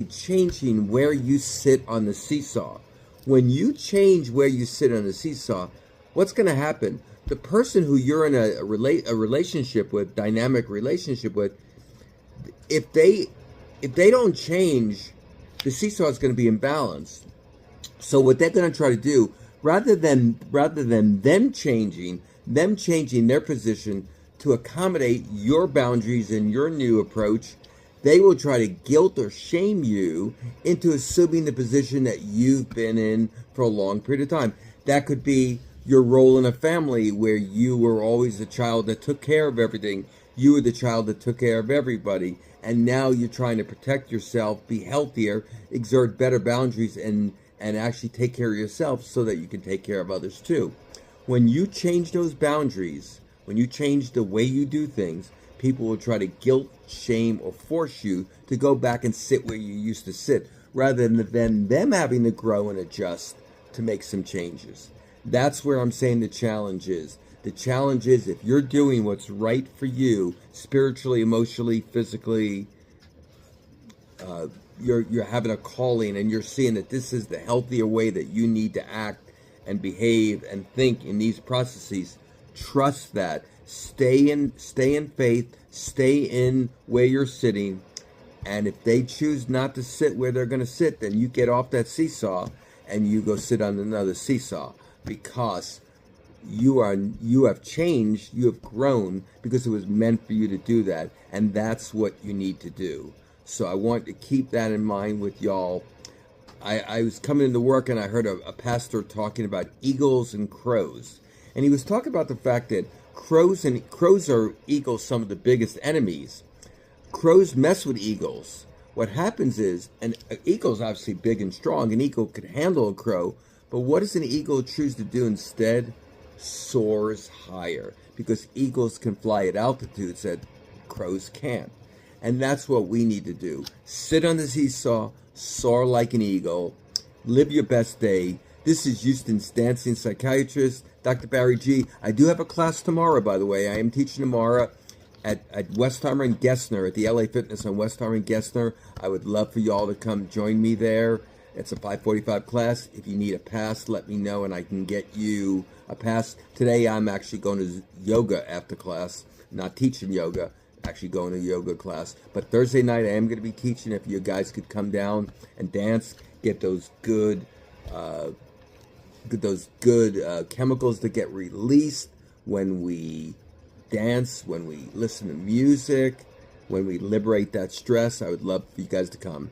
changing where you sit on the seesaw. When you change where you sit on the seesaw, what's going to happen? The person who you're in a relationship with, dynamic relationship with, if they don't change, the seesaw is going to be imbalanced. So what they're going to try to do, rather than them changing their position to accommodate your boundaries and your new approach, they will try to guilt or shame you into assuming the position that you've been in for a long period of time. That could be your role in a family where you were always the child that took care of everything. You were the child that took care of everybody. And now you're trying to protect yourself, be healthier, exert better boundaries, and actually take care of yourself so that you can take care of others too. When you change those boundaries, when you change the way you do things, people will try to guilt, shame, or force you to go back and sit where you used to sit, rather than them having to grow and adjust to make some changes. That's where I'm saying the challenge is. The challenge is, if you're doing what's right for you, spiritually, emotionally, physically, you're having a calling and you're seeing that this is the healthier way that you need to act and behave and think in these processes. Trust that. Stay in faith, stay in where you're sitting, and if they choose not to sit where they're going to sit, then you get off that seesaw and you go sit on another seesaw, because you have changed, you have grown, because it was meant for you to do that, and that's what you need to do. So I want to keep that in mind with y'all. I was coming into work and I heard a pastor talking about eagles and crows. And he was talking about the fact that crows are eagles, some of the biggest enemies. Crows mess with eagles. What happens is, an eagle's obviously big and strong. An eagle could handle a crow, but what does an eagle choose to do instead? Soars higher, because eagles can fly at altitudes that crows can't. And that's what we need to do. Sit on the seesaw, soar like an eagle, live your best day. This is Houston's dancing psychiatrist, Dr. Barry G. I do have a class tomorrow, by the way. I am teaching tomorrow at Westheimer and Gessner, at the LA Fitness on Westheimer and Gessner. I would love for y'all to come join me there. It's a 5:45 class. If you need a pass, let me know and I can get you a pass. Today I'm actually going to yoga after class, not teaching yoga, actually going to yoga class. But Thursday night I am going to be teaching. If you guys could come down and dance, get those good chemicals that get released when we dance, when we listen to music, when we liberate that stress. I would love for you guys to come.